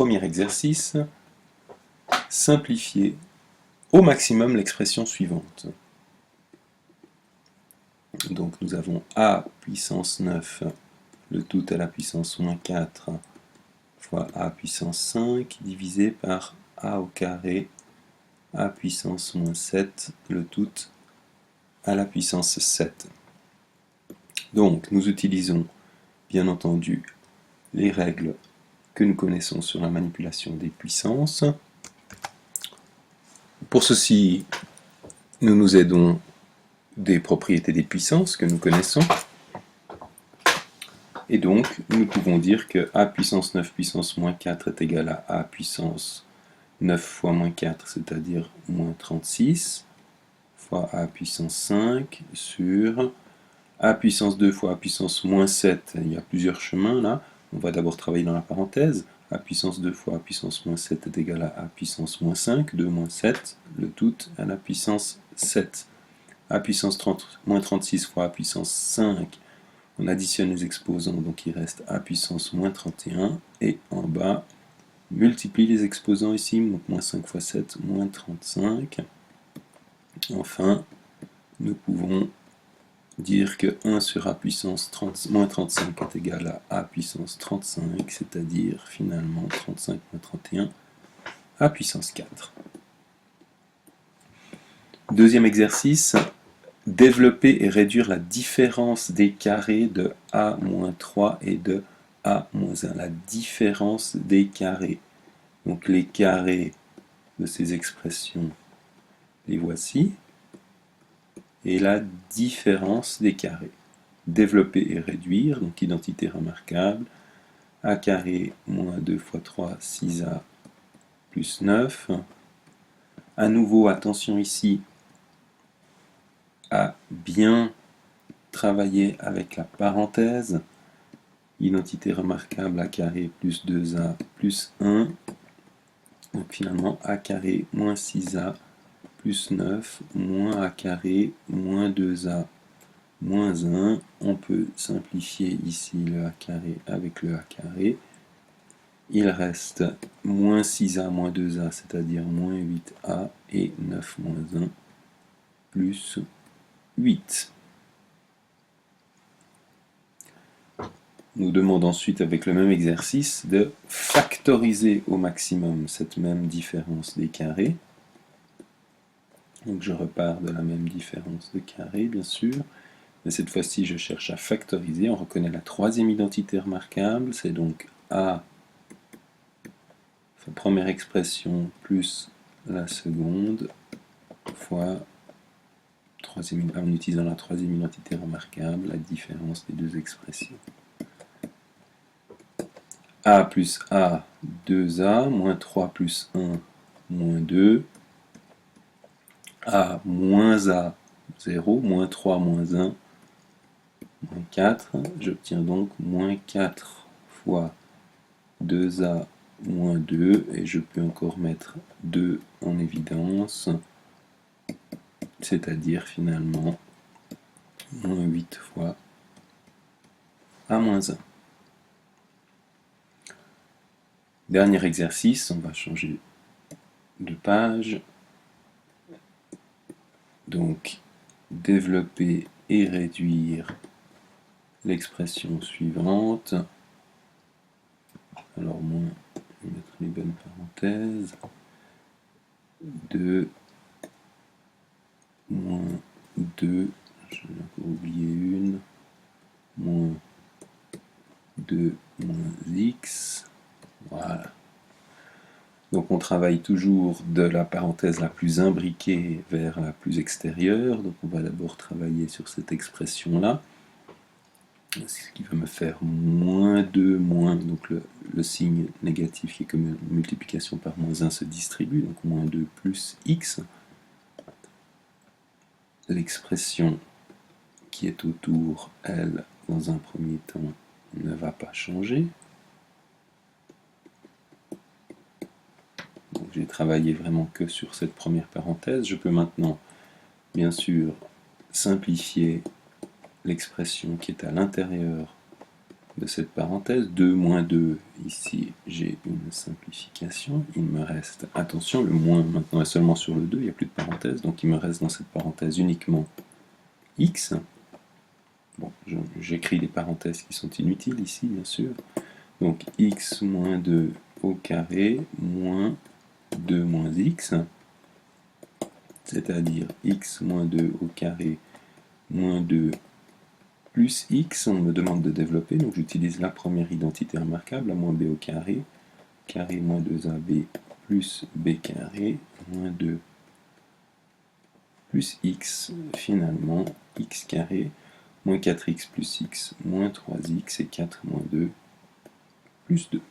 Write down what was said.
premier exercice, simplifier au maximum l'expression suivante. Donc nous avons a puissance 9, le tout à la puissance moins 4, fois a puissance 5, divisé par a au carré, a puissance moins 7, le tout à la puissance 7. Donc nous utilisons bien entendu les règles que nous connaissons sur la manipulation des puissances. Pour ceci, nous nous aidons des propriétés des puissances que nous connaissons. Et donc, nous pouvons dire que a puissance 9 puissance moins 4 est égal à a puissance 9 fois moins 4, c'est-à-dire moins 36, fois a puissance 5 sur a puissance 2 fois a puissance moins 7. Il y a plusieurs chemins là. On va d'abord travailler dans la parenthèse. A puissance 2 fois a puissance moins 7 est égal à a puissance moins 5, 2 moins 7, le tout à la puissance 7. A puissance moins 36 fois a puissance 5, on additionne les exposants, donc il reste a puissance moins 31, et en bas, multiplie les exposants ici, donc moins 5 fois 7, moins 35. Enfin, nous pouvons dire que 1 sur a puissance moins 35 est égal à a puissance 35, c'est-à-dire finalement 35 moins 31, a puissance 4. Deuxième exercice, développer et réduire la différence des carrés de a-3 et de a-1. La différence des carrés. Donc les carrés de ces expressions, les voici. Et la différence des carrés. Développer et réduire, donc identité remarquable. A carré moins 2 fois 3, 6a plus 9. À nouveau, attention ici, à bien travailler avec la parenthèse. Identité remarquable, a carré plus 2a plus 1. Donc finalement, a carré moins 6a plus 9 moins a carré moins 2a moins 1. On peut simplifier ici le a carré avec le a carré. Il reste moins 6a moins 2a, c'est-à-dire moins 8a, et 9 moins 1 plus 8. Nous demande ensuite, avec le même exercice, de factoriser au maximum cette même différence des carrés. Donc je repars de la même différence de carrés, bien sûr. Mais cette fois-ci, je cherche à factoriser. On reconnaît la troisième identité remarquable. C'est donc a, la première expression, plus la seconde, fois, en utilisant la troisième identité remarquable, la différence des deux expressions. A plus A, 2A, moins 3 plus 1, moins 2. A moins A, 0, moins 3, moins 1, moins 4. J'obtiens donc moins 4 fois 2A moins 2, et je peux encore mettre 2 en évidence, c'est-à-dire finalement moins 8 fois A moins 1. Dernier exercice, on va changer de page. Donc, développer et réduire l'expression suivante. Alors, moins, je vais mettre les bonnes parenthèses. 2, moins 2, j'en ai encore oublié une, moins 2 moins x. Voilà. Donc on travaille toujours de la parenthèse la plus imbriquée vers la plus extérieure. Donc on va d'abord travailler sur cette expression-là. Ce qui va me faire moins 2, moins, donc le signe négatif qui est comme une multiplication par moins 1 se distribue, donc moins 2 plus x. L'expression qui est autour, elle, dans un premier temps, ne va pas changer. Donc j'ai travaillé vraiment que sur cette première parenthèse. Je peux maintenant, bien sûr, simplifier l'expression qui est à l'intérieur de cette parenthèse, 2 moins 2, ici j'ai une simplification, il me reste, attention, le moins maintenant est seulement sur le 2, il n'y a plus de parenthèse, donc il me reste dans cette parenthèse uniquement x. Bon, j'écris des parenthèses qui sont inutiles ici, bien sûr. Donc x moins 2 au carré moins 2 moins x, c'est-à-dire x moins 2 au carré moins 2 plus x, on me demande de développer, donc j'utilise la première identité remarquable, a moins b au carré moins 2ab plus b carré, moins 2 plus x, finalement, x carré, moins 4x plus x, moins 3x, et 4 moins 2, plus 2.